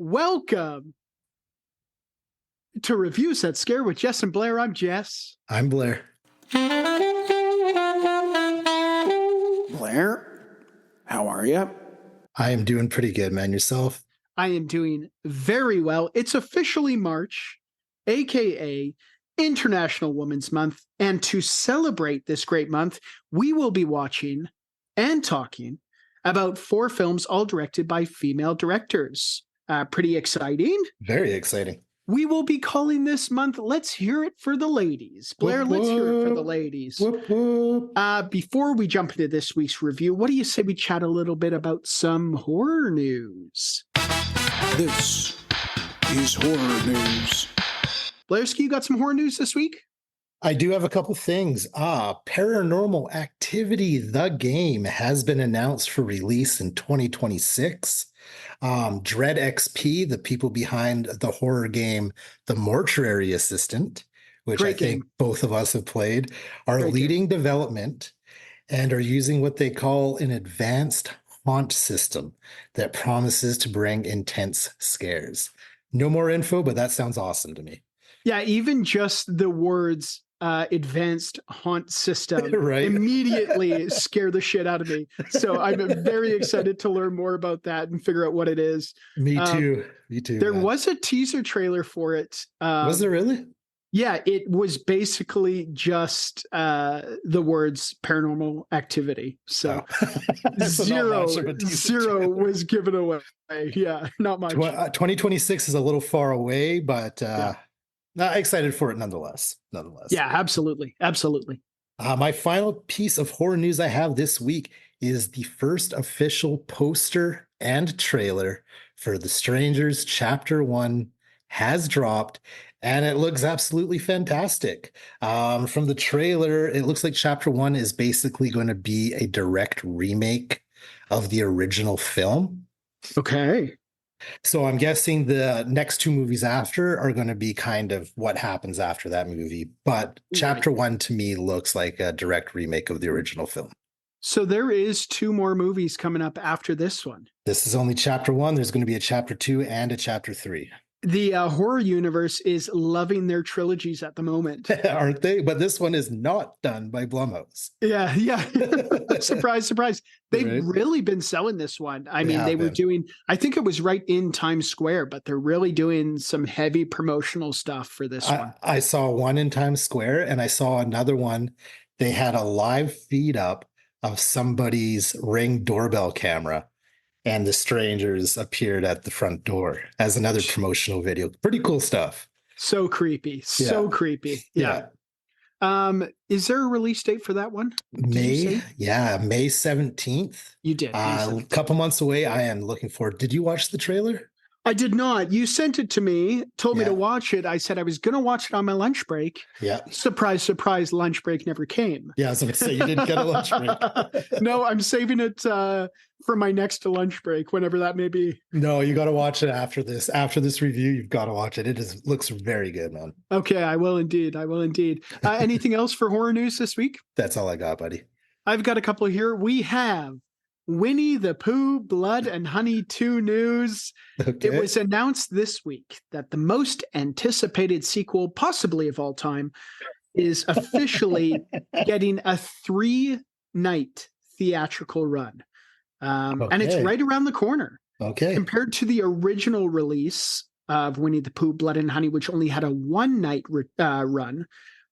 Welcome to Reviews That Scare with Jess and Blair. I'm Jess. I'm Blair. Blair, how are you? I am doing pretty good, man. Yourself? I am doing very well. It's officially March, aka International Women's Month. And to celebrate this great month, we will be watching and talking about 4 films, all directed by female directors. Pretty exciting. Very exciting. We will be calling this month Let's Hear It for the Ladies. Blair, Whoop, let's hear it for the whoop. ladies. Whoop, whoop. Before we jump into this week's review, what do you say we chat a little bit about some horror news? This is horror news. Blairski, you got some horror news this week? I do have a couple things. Paranormal Activity, the game, has been announced for release in 2026. Dread XP, the people behind the horror game The Mortuary Assistant, which Great I think game. both of us have played, are Great leading development and are using what they call an advanced haunt system that promises to bring intense scares. No more info, but that sounds awesome to me. Yeah, even just the words advanced haunt system Right. immediately scare the shit out of me. So I'm very excited to learn more about that and figure out what it is. Me too. Me too. There man. was a teaser trailer for it. Was there really? Yeah, it was basically just the words paranormal activity. So So not much of a teaser zero trailer. was given away. Yeah, not much. 2026 is a little far away, but Yeah. not excited for it nonetheless. Yeah, absolutely. Absolutely. My final piece of horror news I have this week is the first official poster and trailer for The Strangers Chapter 1 has dropped, and it looks absolutely fantastic. From the trailer, it looks like Chapter 1 is basically going to be a direct remake of the original film. Okay. So I'm guessing the next 2 movies after are going to be kind of what happens after that movie. But Chapter 1 to me looks like a direct remake of the original film. So there is 2 more movies coming up after this one. This is only Chapter 1. There's going to be a Chapter 2 and a Chapter 3. The horror universe is loving their trilogies at the moment. Aren't they? But this one is not done by Blumhouse. Yeah. Surprise, surprise. They've Right. really been selling this one. I mean, have they were been. doing, I think it was right in Times Square, but they're really doing some heavy promotional stuff for this one. I saw one in Times Square, and I saw another one. They had a live feed up of somebody's Ring doorbell camera, and the Strangers appeared at the front door as another promotional video. Pretty cool stuff. So creepy. So Yeah. creepy. Yeah. Is there a release date for that one? May 17th. You did. A couple months away. I am looking forward. Did you watch the trailer? I did not. You sent it to me, told me Yeah. to watch it. I said I was going to watch it on my lunch break. Yeah. Surprise, surprise, lunch break never came. Yeah, I was going to say you didn't get a lunch break. No, I'm saving it for my next lunch break, whenever that may be. No, you got to watch it after this. After this review, you've got to watch it. It looks very good, man. Okay, I will indeed. I will indeed. Anything else for horror news this week? That's all I got, buddy. I've got a couple here. We have Winnie the Pooh, Blood and Honey 2 news. Okay. It was announced this week that the most anticipated sequel, possibly of all time, is officially getting a 3-night theatrical run. And it's Okay. right around the corner. Okay. Compared to the original release of Winnie the Pooh, Blood and Honey, which only had a 1-night run.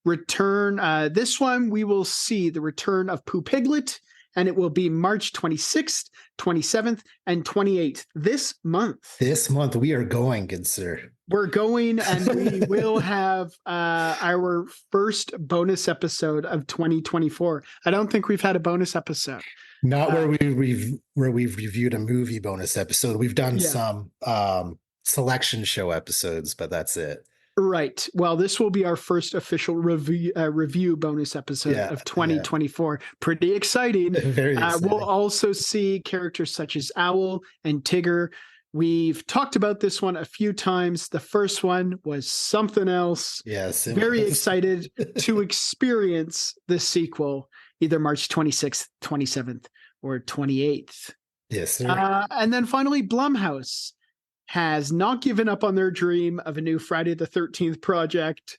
This one, we will see the return of Pooh Piglet, and it will be March 26th, 27th, and 28th this month. This month we are going, good sir. We're going, and we will have our first bonus episode of 2024. I don't think we've had a bonus episode. Not where we've reviewed a movie bonus episode. We've done some selection show episodes, but that's it. Right. Well, this will be our first official review bonus episode of 2024. Pretty exciting. Very exciting. We'll also see characters such as Owl and Tigger. We've talked about this one a few times. The first one was something else. Yes. Very excited to experience the sequel, either March 26th, 27th, or 28th. Yes, sir. And then finally, Blumhouse has not given up on their dream of a new Friday the 13th project.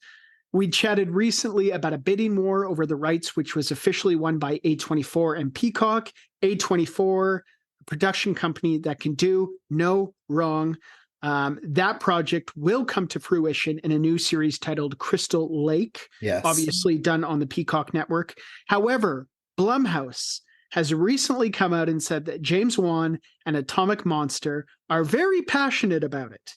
We chatted recently about a bidding war over the rights, which was officially won by A24 and Peacock. A24, a production company that can do no wrong. That project will come to fruition in a new series titled Crystal Lake, Yes. obviously done on the Peacock network. However, Blumhouse has recently come out and said that James Wan and Atomic Monster are very passionate about it.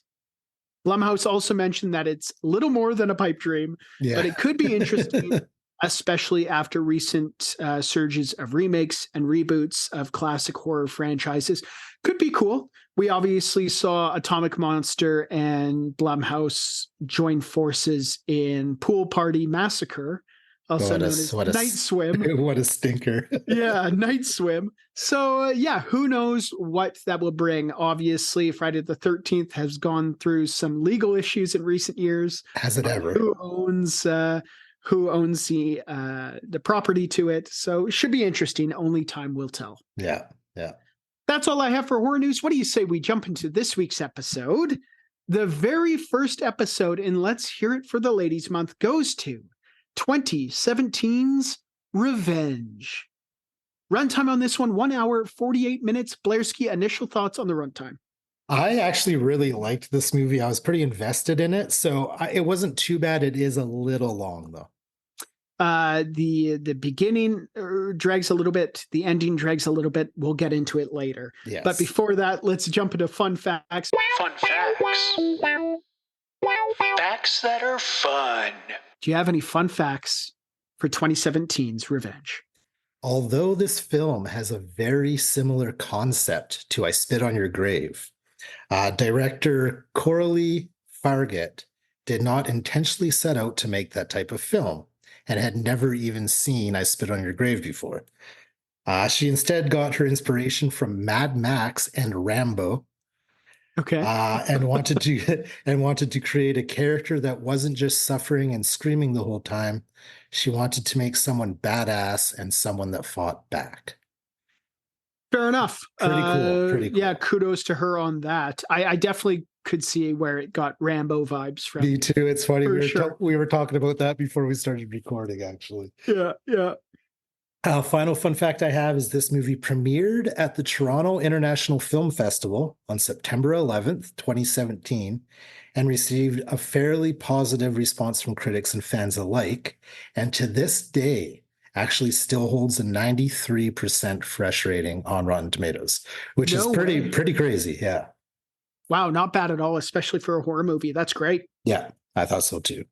Blumhouse also mentioned that it's little more than a pipe dream, Yeah. but it could be interesting, especially after recent surges of remakes and reboots of classic horror franchises. Could be cool. We obviously saw Atomic Monster and Blumhouse join forces in Pool Party Massacre, also known as Night Swim. What a stinker. Yeah, Night Swim. So, yeah, who knows what that will bring. Obviously, Friday the 13th has gone through some legal issues in recent years. Has it ever? Who owns the property to it? So it should be interesting. Only time will tell. Yeah, yeah. That's all I have for horror news. What do you say we jump into this week's episode? The very first episode in Let's Hear It for the Ladies Month goes to 2017's Revenge. Runtime on this one, 1 hour, 48 minutes. Blairski, initial thoughts on the runtime? I actually really liked this movie. I was pretty invested in it, so it wasn't too bad. It is a little long, though. The beginning drags a little bit. The ending drags a little bit. We'll get into it later. Yes. But before that, let's jump into fun facts. Fun facts. Facts that are fun. Do you have any fun facts for 2017's Revenge? Although this film has a very similar concept to I Spit on Your Grave, director Coralie Fargett did not intentionally set out to make that type of film and had never even seen I Spit on Your Grave before. She instead got her inspiration from Mad Max and Rambo, Okay. and wanted to create a character that wasn't just suffering and screaming the whole time. She wanted to make someone badass and someone that fought back. Fair enough. Pretty cool. Yeah, kudos to her on that. I definitely could see where it got Rambo vibes from. Me too. It's funny. For We were talking about that before we started recording, actually. Yeah. Final fun fact I have is this movie premiered at the Toronto International Film Festival on September 11th, 2017, and received a fairly positive response from critics and fans alike. And to this day, actually still holds a 93% fresh rating on Rotten Tomatoes, which is pretty crazy. Yeah. Wow, not bad at all, especially for a horror movie. That's great. Yeah, I thought so too.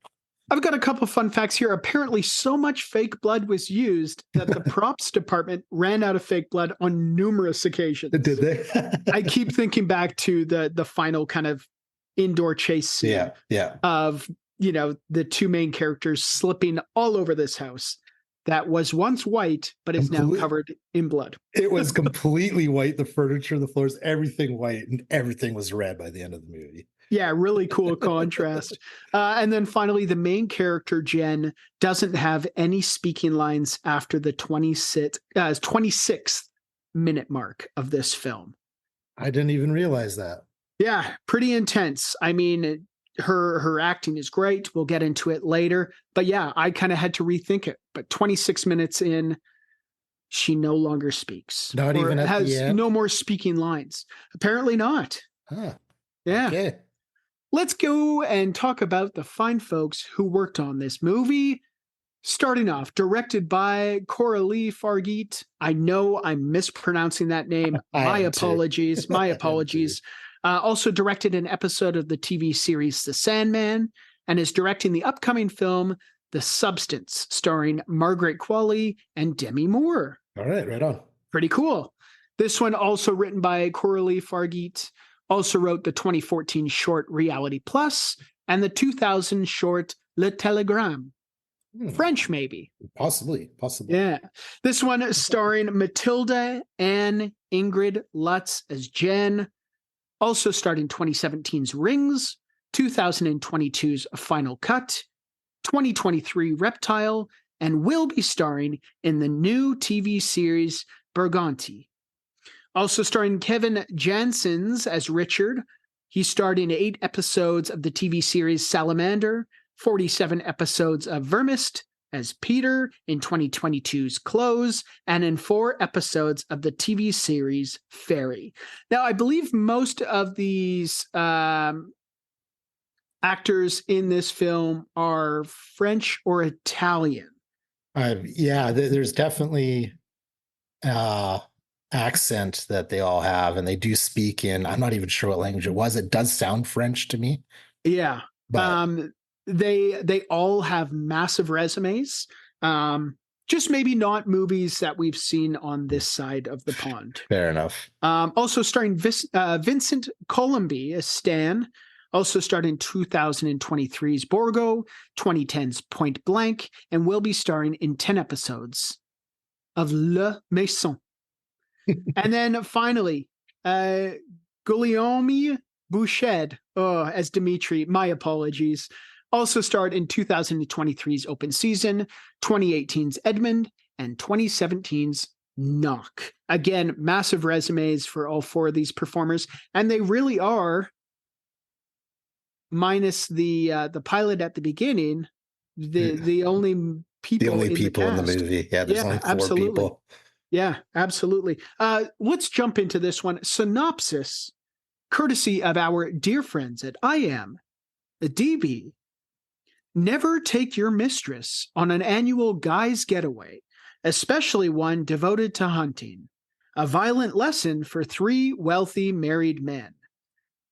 I've got a couple of fun facts here. Apparently, so much fake blood was used that the props department ran out of fake blood on numerous occasions. Did they? I keep thinking back to the final kind of indoor chase scene of, the two main characters slipping all over this house that was once white, but is now covered in blood. It was completely white. The furniture, the floors, everything white, and everything was red by the end of the movie. Yeah, really cool contrast. And then finally, the main character, Jen, doesn't have any speaking lines after the 26th minute mark of this film. I didn't even realize that. Yeah, pretty intense. I mean, her acting is great. We'll get into it later. But yeah, I kind of had to rethink it. But 26 minutes in, she no longer speaks. Not even at the end? No more speaking lines. Apparently not. Huh. Yeah. Okay. Let's go and talk about the fine folks who worked on this movie. Starting off, directed by Coralie Fargett. I know I'm mispronouncing that name. My apologies. Also directed an episode of the TV series The Sandman and is directing the upcoming film The Substance, starring Margaret Qualley and Demi Moore. All right on. Pretty cool. This one also written by Coralie Fargett. Also wrote the 2014 short Reality Plus and the 2000 short Le Telegram. French, maybe. Possibly. Yeah. This one starring Matilda and Ingrid Lutz as Jen. Also starred in 2017's Rings, 2022's Final Cut, 2023 Reptile, and will be starring in the new TV series Berganti. Also starring Kevin Janssens as Richard, He starred in 8 episodes of the TV series Salamander, 47 episodes of Vermist as Peter in 2022's Close, and in 4 episodes of the TV series Fairy. Now, I believe most of these actors in this film are French or Italian. Yeah, there's definitely accent that they all have, and they do speak in, I'm not even sure what language it was. It does sound French to me. Yeah. But They all have massive resumes. Just maybe not movies that we've seen on this side of the pond. fair enough. Also starring Vincent Colombi as Stan. Also starred in 2023's Borgo, 2010's Point Blank, and will be starring in 10 episodes of Le Maison. And then finally, Guillaume Bouched as Dimitri. My apologies. Also starred in 2023's Open Season, 2018's Edmund, and 2017's Knock. Again, massive resumes for all 4 of these performers, and they really are, minus the pilot at the beginning, the only people The only in people the in the cast. movie. Yeah, there's only 4 absolutely. people. Yeah, absolutely. Let's jump into this one. Synopsis, courtesy of our dear friends at I Am DB. Never take your mistress on an annual guy's getaway, especially one devoted to hunting. A violent lesson for 3 wealthy married men.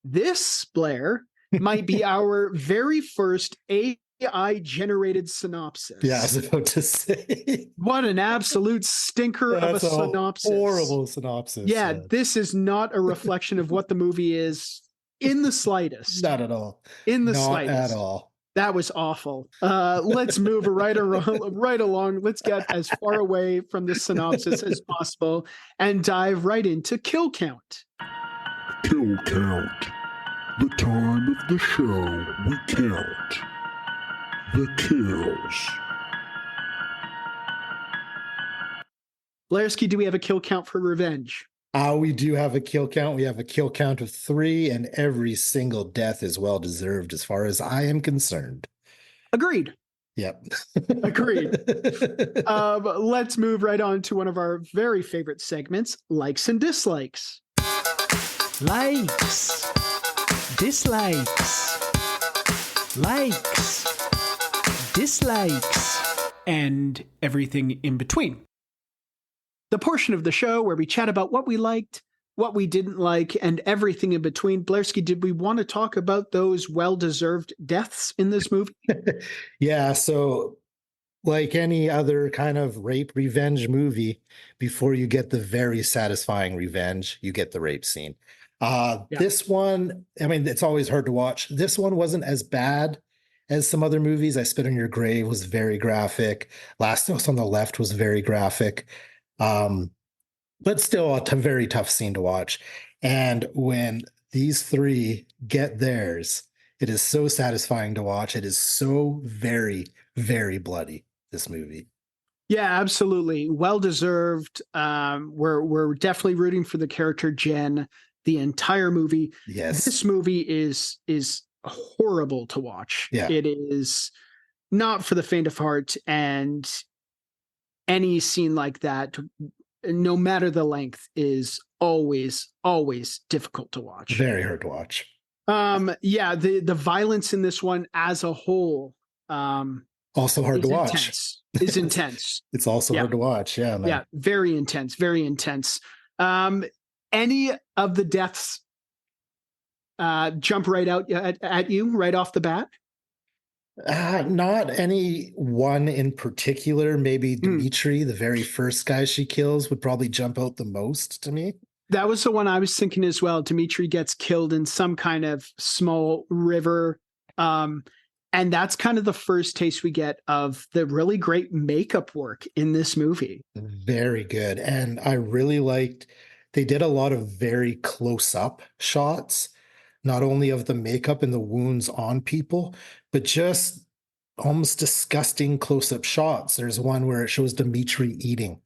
This, Blair, might be our very first AI-generated synopsis. Yeah, I was about to say. What an absolute stinker That's of a synopsis. Horrible synopsis. Yeah, this is not a reflection of what the movie is in the slightest. Not at all. In the Not slightest. at all. That was awful. Let's move right along. Let's get as far away from the synopsis as possible and dive right into Kill Count. Kill count. The time of the show we count the kills. Blairski, do we have a kill count for Revenge? We do have a kill count. We have a kill count of 3, and every single death is well deserved as far as I am concerned. Agreed. Yep. Agreed. Let's move right on to one of our very favorite segments, likes and dislikes. Likes, dislikes, likes, dislikes, and everything in between. The portion of the show where we chat about what we liked, what we didn't like, and everything in between. Blairski, did we want to talk about those well-deserved deaths in this movie? Yeah, so like any other kind of rape revenge movie, before you get the very satisfying revenge, you get the rape scene. This one, I mean, it's always hard to watch. This one wasn't as bad as some other movies. I Spit on Your Grave was very graphic. Last House on the Left was very graphic. But still a very tough scene to watch. And when these 3 get theirs, it is so satisfying to watch. It is so very, very bloody, this movie. Yeah, absolutely. Well-deserved. We're definitely rooting for the character Jen the entire movie. Yes. This movie is horrible to watch. Yeah. It is not for the faint of heart, and any scene like that, no matter the length, is always difficult to watch. Very hard to watch. Yeah, the violence in this one as a whole, also hard to watch. Is intense. It's also hard to watch. Yeah, man. Yeah, very intense, very intense. Any of the deaths jump right out at you right off the bat? Not any one in particular. Maybe Dimitri, the very first guy she kills, would probably jump out the most to me. That was the one I was thinking as well. Dimitri gets killed in some kind of small river. And that's kind of the first taste we get of the really great makeup work in this movie. Very good. And I really liked, they did a lot of very close-up shots, not only of the makeup and the wounds on people, but just almost disgusting close-up shots. There's one where it shows Dimitri eating.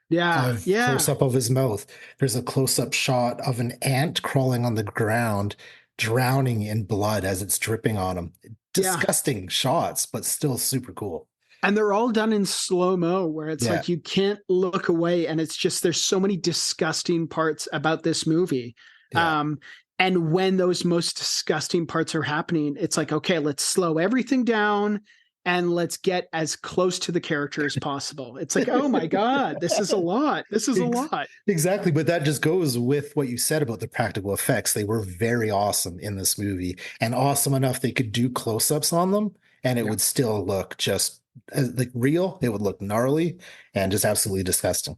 Yeah. Close-up of his mouth. There's a close-up shot of an ant crawling on the ground, drowning in blood as it's dripping on him. Yeah. Disgusting shots, but still super cool. And they're all done in slow-mo where it's Yeah. like you can't look away, and it's just there's so many disgusting parts about this movie. Yeah. And when those most disgusting parts are happening, it's like, okay, let's slow everything down and let's get as close to the character as possible. It's like, oh my God, this is a lot. This is a lot. Exactly, but that just goes with what you said about the practical effects. They were very awesome in this movie, and awesome enough they could do close-ups on them, and it would still look just like real. It would look gnarly and just absolutely disgusting.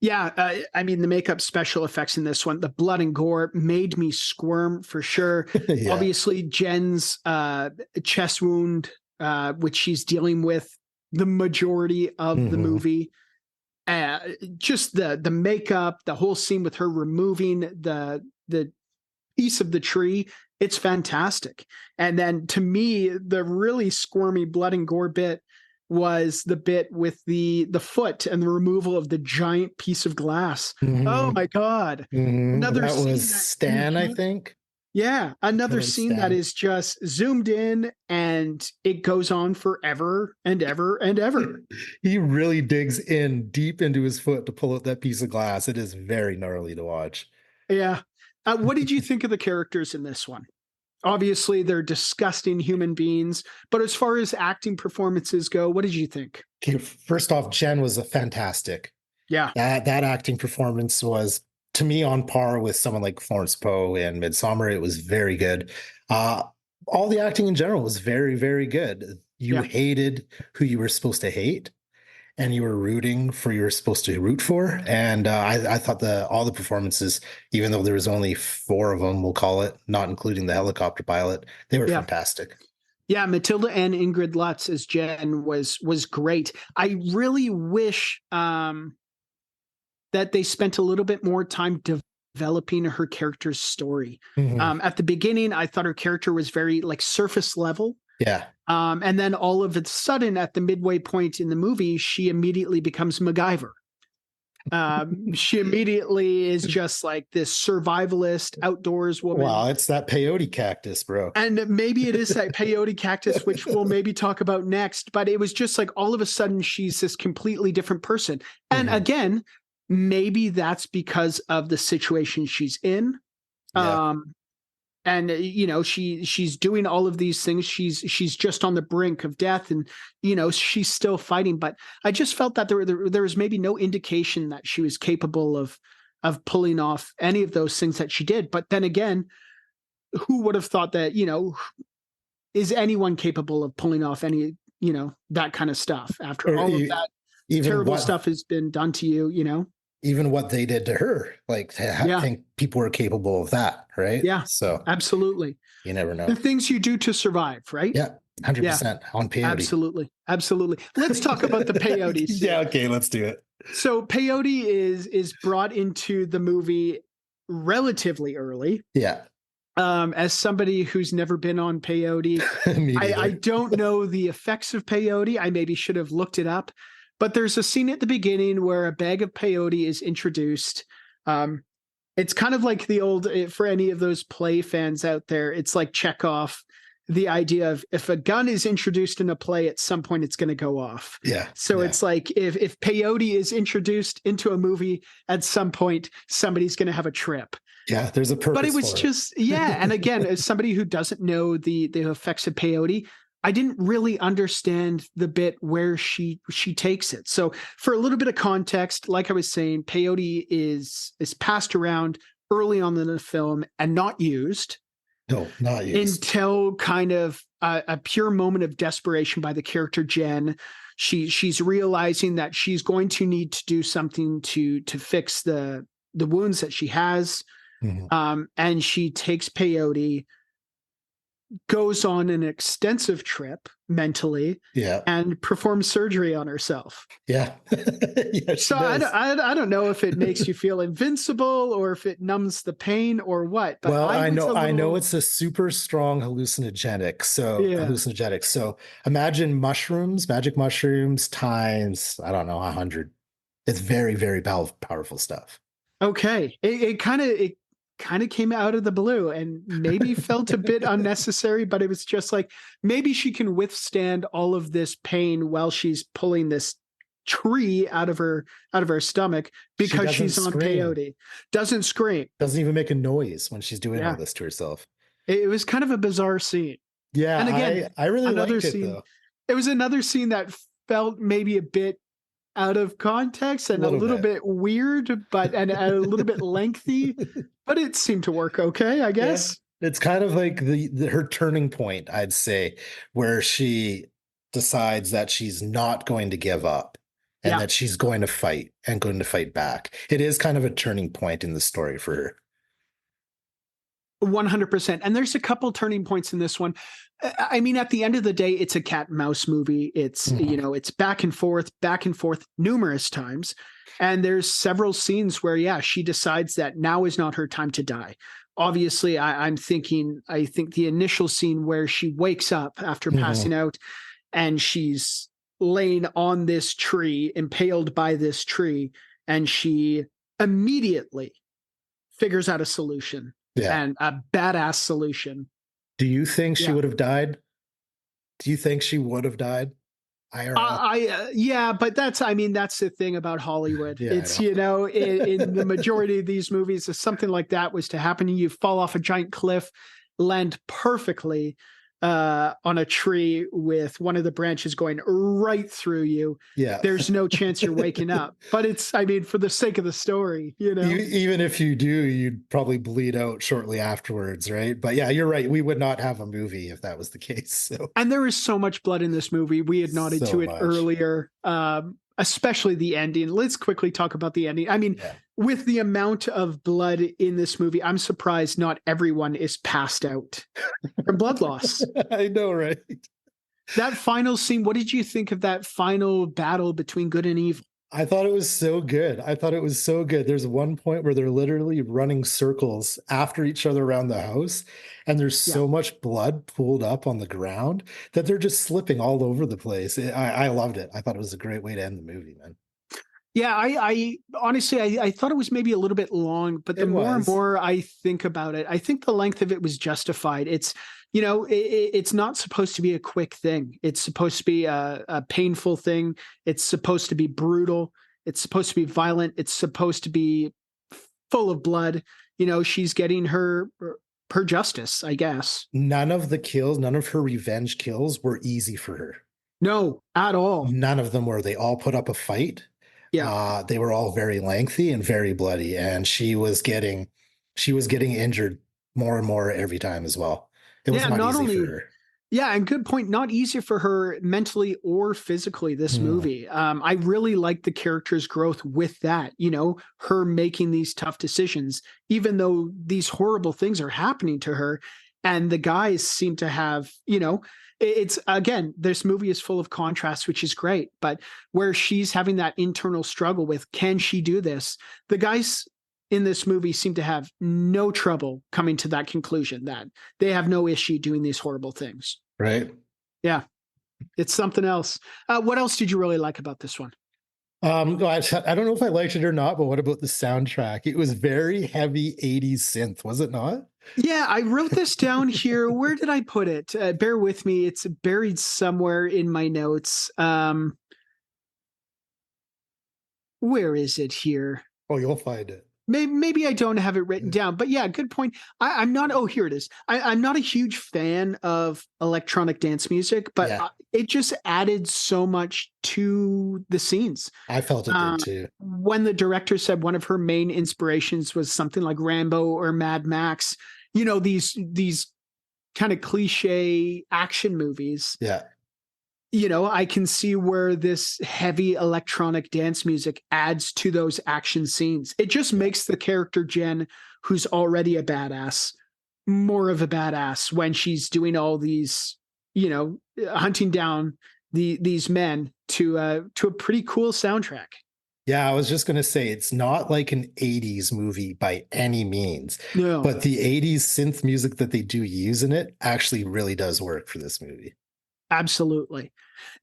Yeah, I mean, the makeup special effects in this one, the blood and gore made me squirm for sure. Yeah. Obviously, Jen's chest wound, which she's dealing with the majority of the Mhm. movie. Just the makeup, the whole scene with her removing the piece of the tree, it's fantastic. And then to me, the really squirmy blood and gore bit was the bit with the foot and the removal of the giant piece of glass. Oh Mhm. my God. Mhm. Another That scene was that- Stan, I Mhm. think. Yeah, another Villain scene that Stan. is just zoomed in and it goes on forever and ever and ever. He really digs in deep into his foot to pull out that piece of glass. It is very gnarly to watch. Yeah. What did you think of the characters in this one? Obviously, they're disgusting human beings, but as far as acting performances go, what did you think? Okay, first off, Jen was a fantastic. Yeah. That acting performance was, to me, on par with someone like Florence Poe in Midsummer. It was very good. All the acting in general was very, very good. You Yeah. hated who you were supposed to hate, and you were rooting for you were supposed to root for. And I thought all the performances, even though there was only 4 of them, we'll call it, not including the helicopter pilot, they were Yeah. fantastic. Yeah, Matilda and Ingrid Lutz as Jen was great. I really wish that they spent a little bit more time developing her character's story. Mhm. At the beginning, I thought her character was very like surface level. Yeah. And then all of a sudden, at the midway point in the movie, she immediately becomes MacGyver. She immediately is just like this survivalist, outdoors woman. Wow, it's that peyote cactus, bro. And maybe it is that peyote cactus, which we'll maybe talk about next. But it was just like all of a sudden she's this completely different person. And Mhm. again, maybe that's because of the situation she's in. Yeah. And you know, she's doing all of these things. She's just on the brink of death, and you know she's still fighting. But I just felt that there was maybe no indication that she was capable of pulling off any of those things that she did. But then again, who would have thought that, you know, is anyone capable of pulling off any, you know, that kind of stuff after Or all of e- that even terrible what stuff has been done to you, you know? even what they did to her, like I Yeah. think people were capable of that, right? Yeah. So Absolutely. you never know. The things you do to survive, right? Yeah, 100% on peyote. Absolutely. Absolutely. Let's talk about the peyotes. Yeah, okay, let's do it. So peyote is brought into the movie relatively early. Yeah. As somebody who's never been on peyote, Me I neither. don't know the effects of peyote. I maybe should have looked it up. But there's a scene at the beginning where a bag of peyote is introduced. It's kind of like the old, for any of those play fans out there, it's like Chekhov, the idea of if a gun is introduced in a play, at some point it's going to go off. Yeah. So yeah. it's like if peyote is introduced into a movie, at some point somebody's going to have a trip. Yeah, there's a purpose. But it was for just, yeah. And again, as somebody who doesn't know the effects of peyote, I didn't really understand the bit where she takes it. So for a little bit of context, like I was saying, peyote is passed around early on in the film and not used No, not used. until kind of a pure moment of desperation by the character Jen. She's realizing that she's going to need to do something to fix the wounds that she has. Mhm. And she takes peyote, goes on an extensive trip mentally, Yeah. and performs surgery on herself. Yeah. Yeah, she So I does. don't know if it makes you feel invincible or if it numbs the pain or what. But Well, I was know a I know little- it's a super strong hallucinogenic. Yeah. Hallucinogenic. So imagine mushrooms, magic mushrooms times, I don't know, 100. It's very, very powerful stuff. Okay. It kind kind of came out of the blue and maybe felt a bit unnecessary, but it was just like maybe she can withstand all of this pain while she's pulling this tree out of her stomach because doesn't she's on scream. peyote. Doesn't scream. Doesn't even make a noise when she's doing Yeah. all this to herself. It was kind of a bizarre scene. Yeah, And again, I really another liked it scene. though. It was another scene that felt maybe a bit out of context and a Little little bit. bit weird, but and a little bit lengthy, but it seemed to work okay, I guess. It's kind of like her turning point, I'd say, where she decides that she's not going to give up and Yeah. that she's going to fight and going to fight back. It is kind of a turning point in the story for her. 100%. And there's a couple turning points in this one. I mean, at the end of the day, it's a cat and mouse movie. It's, Mhm. it's back and forth numerous times. And there's several scenes where, yeah, she decides that now is not her time to die. Obviously, I think the initial scene where she wakes up after Mhm. passing out and she's laying on this tree, impaled by this tree, and she immediately figures out a solution. Yeah. And a badass solution. Do you think she Yeah. would have died? Do you think she would have died? IRL? Yeah, but that's the thing about Hollywood. Yeah, I It's, know. in the majority of these movies, if something like that was to happen, you fall off a giant cliff, land perfectly on a tree with one of the branches going right through you. Yeah. There's no chance you're waking up. But it's, for the sake of the story, Even if you do, you'd probably bleed out shortly afterwards, right? But yeah, you're right. We would not have a movie if that was the case. So And there is so much blood in this movie. We had nodded So to it much. earlier, especially the ending. Let's quickly talk about the ending. yeah. With the amount of blood in this movie, I'm surprised not everyone is passed out from blood loss. I know, right? That final scene, what did you think of that final battle between good and evil? I thought it was so good. There's one point where they're literally running circles after each other around the house, and there's so much blood pooled up on the ground that they're just slipping all over the place. I loved it. I thought it was a great way to end the movie, man. Yeah, I honestly, I thought it was maybe a little bit long, but the It more and was. more I think about it, I think the length of it was justified. It's, it's not supposed to be a quick thing. It's supposed to be a painful thing. It's supposed to be brutal. It's supposed to be violent. It's supposed to be full of blood. She's getting her justice, I guess. None of her revenge kills were easy for her. No, at all. None of them were. They all put up a fight. Yeah. They were all very lengthy and very bloody, and she was getting injured more and more every time as well. It was not easy for her. Yeah, and good point. Not easy for her mentally or physically, this movie. I really like the character's growth with that, her making these tough decisions, even though these horrible things are happening to her. And the guys seem to have, it's, again, this movie is full of contrasts, which is great. But where she's having that internal struggle with, can she do this? The guys in this movie seem to have no trouble coming to that conclusion that they have no issue doing these horrible things. Right. Yeah. It's something else. What else did you really like about this one? I don't know if I liked it or not, but what about the soundtrack? It was very heavy 80s synth, was it not? Yeah, I wrote this down here. Where did I put it? Bear with me. It's buried somewhere in my notes. Where is it here? Oh, you'll find it. Maybe I don't have it written down, but yeah, good point. I'm not. Oh, here it is. I'm not a huge fan of electronic dance music, but it just added so much to the scenes. I felt it did too. When the director said one of her main inspirations was something like Rambo or Mad Max, these kind of cliche action movies. Yeah. I can see where this heavy electronic dance music adds to those action scenes. It just makes the character Jen, who's already a badass, more of a badass when she's doing all these, hunting down these men to a pretty cool soundtrack. Yeah, I was just going to say, it's not like an 80s movie by any means. No. But the 80s synth music that they do use in it actually really does work for this movie. Absolutely.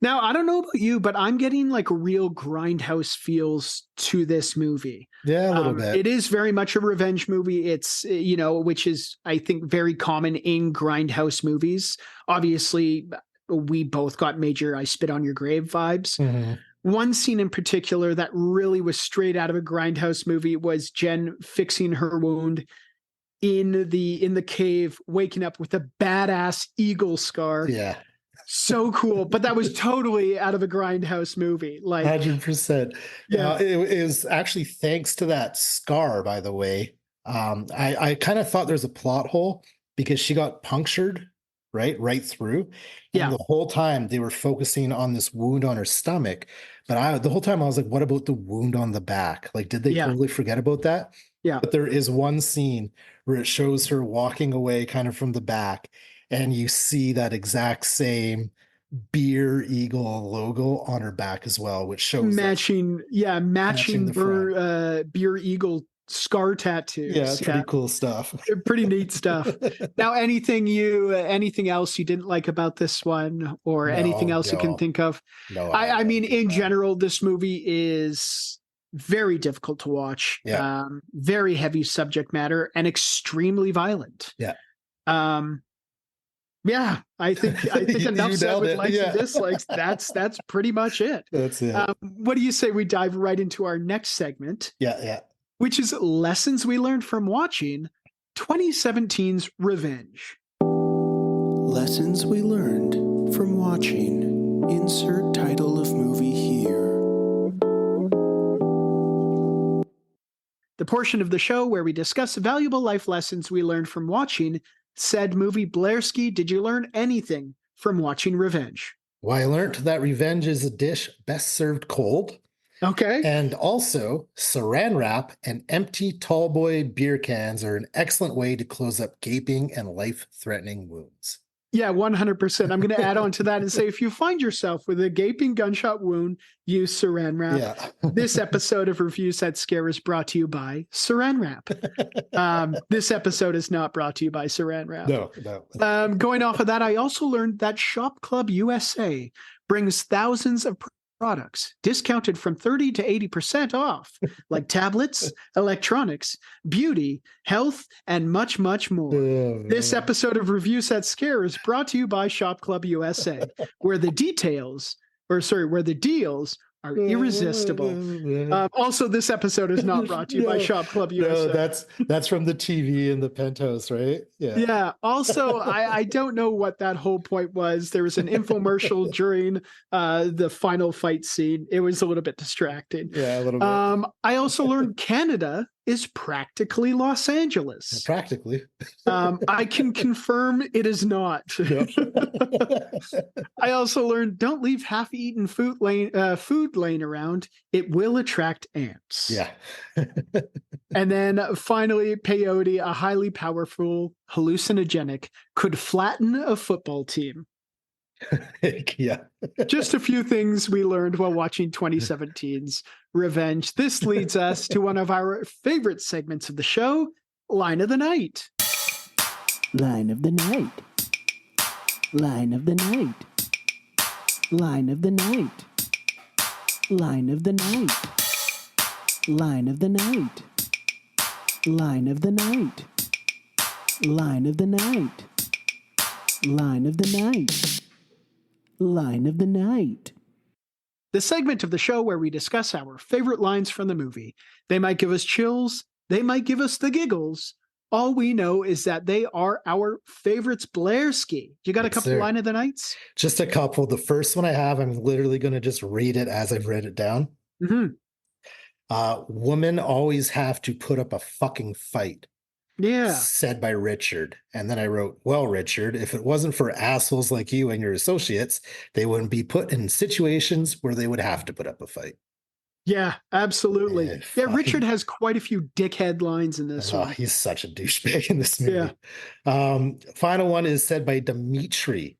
Now, I don't know about you, but I'm getting like real grindhouse feels to this movie. Yeah, a little bit. It is very much a revenge movie. It's, which is, I think, very common in grindhouse movies. Obviously, we both got major I Spit on Your Grave vibes. Mhm. One scene in particular that really was straight out of a grindhouse movie was Jen fixing her wound in the cave, waking up with a badass eagle scar. Yeah, So cool. But that was totally out of a grindhouse movie. Like, 100%. yeah. It is actually thanks to that scar, by the way. I kind of thought there's a plot hole because she got punctured right through. And Yeah. the whole time they were focusing on this wound on her stomach. But the whole time I was like, what about the wound on the back? Like, did they Yeah. totally forget about that? Yeah. But there is one scene where it shows her walking away kind of from the back, and you see that exact same Beer Eagle logo on her back as well, which shows that- matching matching the front. Beer Eagle scar tattoos. Yeah, pretty cool stuff. Pretty neat stuff. Now, anything else you didn't like about this one, or anything else you can think of? No, I mean, in general, this movie is very difficult to watch. Yeah. Very heavy subject matter and extremely violent. Yeah. Yeah, I think You enough said nailed with it. likes Yeah. and dislikes. That's pretty much it. That's it. What do you say we dive right into our next segment, Yeah. which is lessons we learned from watching 2017's Revenge. Lessons we learned from watching. Insert title of movie here. The portion of the show where we discuss valuable life lessons we learned from watching said movie. Blairski, did you learn anything from watching Revenge? Well, I learned that revenge is a dish best served cold. Okay. And also, saran wrap and empty tall boy beer cans are an excellent way to close up gaping and life-threatening wounds. Yeah, 100%. I'm going to add on to that and say, if you find yourself with a gaping gunshot wound, use saran wrap. Yeah. This episode of Reviews That Scare is brought to you by saran wrap. This episode is not brought to you by saran wrap. No. Going off of that, I also learned that Shop Club USA brings thousands of products discounted from 30 to 80% off, like tablets, electronics, beauty, health, and much, much more. This episode of Reviews That Scare is brought to you by Shop Club USA, where the deals are irresistible. Also, this episode is not brought to you by Shop Club USA. No, that's from the TV in the penthouse, right? Yeah. Yeah. Also, I don't know what that whole point was. There was an infomercial during the final fight scene. It was a little bit distracting. Yeah, a little bit. I also learned Canada is practically Los Angeles. Practically. I can confirm it is not. I also learned don't leave half-eaten food laying around. It will attract ants. Yeah. And then finally, peyote, a highly powerful hallucinogenic, could flatten a football team. Yeah. Just a few things we learned while watching 2017's Revenge. This leads us to one of our favorite segments of the show, Line of the Night. Line of the night. Line of the night. Line of the night. Line of the night. Line of the night. Line of the night. Line of the night. Line of the night. Line of the night. The segment of the show where we discuss our favorite lines from the movie. They might give us chills. They might give us the giggles. All we know is that they are our favorites. Blairski, you got a couple line of the nights? Just a couple. The first one I have, I'm literally going to just read it as I've read it down. Mm-hmm. Women always have to put up a fucking fight. Yeah. Said by Richard. And then I wrote, well, Richard, if it wasn't for assholes like you and your associates, they wouldn't be put in situations where they would have to put up a fight. Yeah, absolutely. Yeah, Yeah, Richard has quite a few dickhead lines in this one. He's such a douchebag in this movie. Yeah. Final one is said by Dimitri.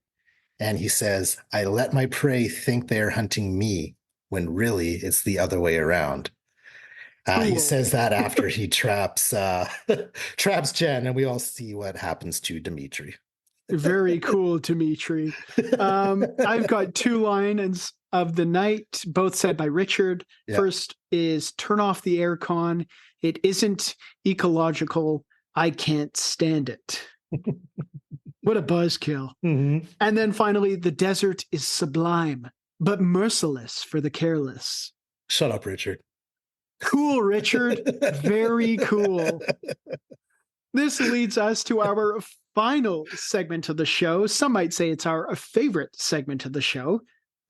And he says, I let my prey think they're hunting me when really it's the other way around. He says that after he traps Jen, and we all see what happens to Dimitri. Very cool, Dimitri. I've got two lines of the night, both said by Richard. Yeah. First is turn off the aircon. It isn't ecological. I can't stand it. What a buzzkill. Mhm. And then finally, the desert is sublime, but merciless for the careless. Shut up, Richard. Cool, Richard. Very cool. This leads us to our final segment of the show. Some might say it's our favorite segment of the show,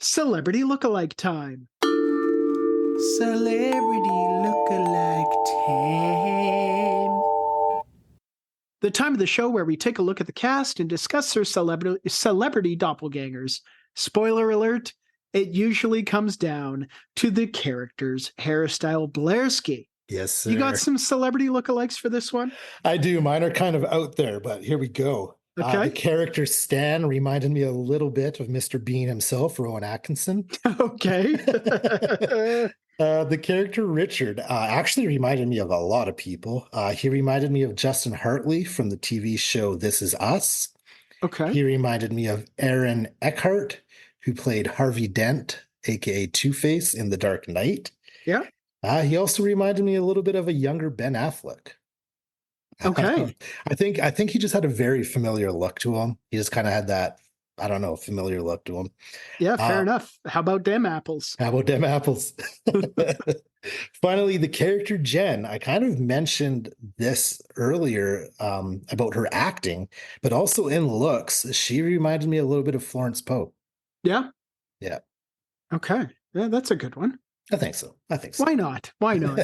Celebrity Lookalike Time. Celebrity lookalike time. The time of the show where we take a look at the cast and discuss their celebrity doppelgangers. Spoiler alert, it usually comes down to the character's hairstyle. Blairski, Yes, sir. you got some celebrity lookalikes for this one? I do. Mine are kind of out there, but here we go. Okay. The character Stan reminded me a little bit of Mr. Bean himself, Rowan Atkinson. Okay. The character Richard actually reminded me of a lot of people. He reminded me of Justin Hartley from the TV show This Is Us. Okay. He reminded me of Aaron Eckhart, who played Harvey Dent, aka Two-Face, in The Dark Knight. Yeah. He also reminded me a little bit of a younger Ben Affleck. Okay. I think he just had a very familiar look to him. He just kind of had that, I don't know, familiar look to him. Yeah, fair Uh, enough. How about them apples? How about them apples? Finally, the character Jen. I kind of mentioned this earlier about her acting, but also in looks. She reminded me a little bit of Florence Pope. Yeah. Yeah. Okay. Yeah, that's a good one. I think so. Why not? Why not?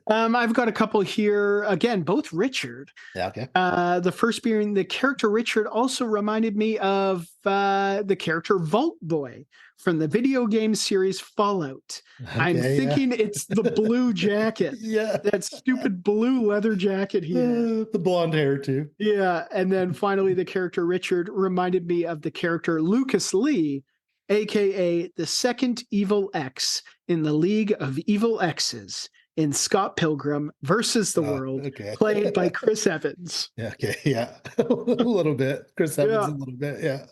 I've got a couple here. Again, both Richard. Yeah, okay. The first being the character Richard also reminded me of the character Vault Boy from the video game series Fallout. I'm Okay, thinking it's the blue jacket. Yeah. That stupid blue leather jacket he had. The blonde hair, too. Yeah. And then finally, the character Richard reminded me of the character Lucas Lee, aka the second Evil X in the League of Evil X's in Scott Pilgrim versus the World, Okay. played by Chris Evans. Yeah, okay. Yeah. A little bit. Chris Evans, Yeah. a little bit. Yeah.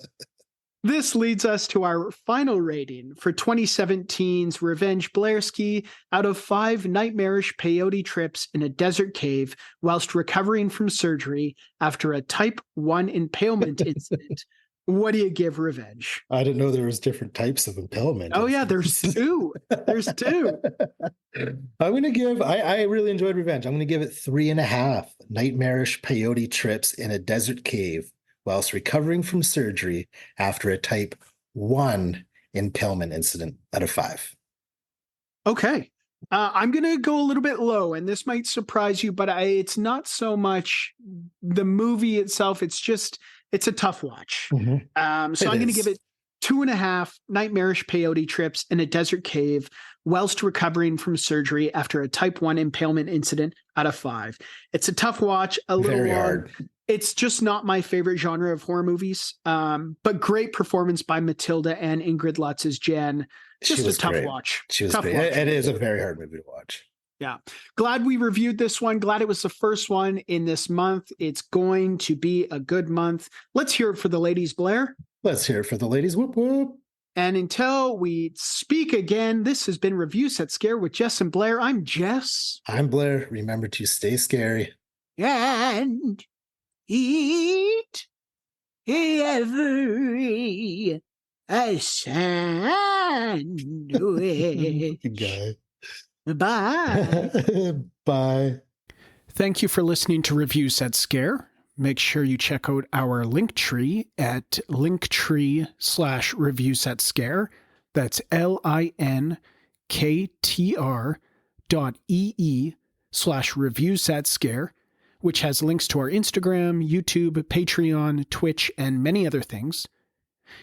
This leads us to our final rating for 2017's Revenge Blairski out of 5 nightmarish peyote trips in a desert cave whilst recovering from surgery after a type 1 impalement incident. What do you give Revenge? I didn't know there was different types of impalement. Oh yeah, there's 2. There's 2. I'm going to give, I really enjoyed Revenge. I'm going to give it 3.5 nightmarish peyote trips in a desert cave whilst recovering from surgery after a type 1 impalement incident out of 5. Okay. I'm going to go a little bit low, and this might surprise you, but it's not so much the movie itself. It's a tough watch. So It I'm going to is. give it 2.5 nightmarish peyote trips in a desert cave whilst recovering from surgery after a type 1 impalement incident out of 5. It's a tough watch, a little Very long. hard. It's just not my favorite genre of horror movies, but great performance by Matilda and Ingrid Lutz's Jen. She Just a was tough great. watch. She was Tough great. watch. It is a very hard movie to watch. Yeah. Glad we reviewed this one. Glad it was the first one in this month. It's going to be a good month. Let's hear it for the ladies, Blair. Let's hear it for the ladies. Whoop, whoop. And until we speak again, this has been Review Set Scare with Jess and Blair. I'm Jess. I'm Blair. Remember to stay scary. And eat every a sandwich. Good guy. Bye. Bye. Thank you for listening to Review Set Scare. Make sure you check out our link tree at linktree/Review Set Scare. That's linktr.ee/Review Set Scare, which has links to our Instagram, YouTube, Patreon, Twitch, and many other things.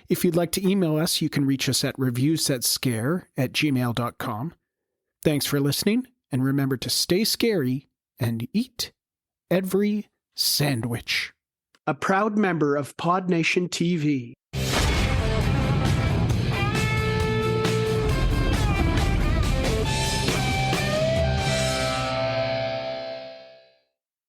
If you'd like to email us, you can reach us at reviewsetscare@gmail.com. Thanks for listening, and remember to stay scary and eat every sandwich. A proud member of Pod Nation TV.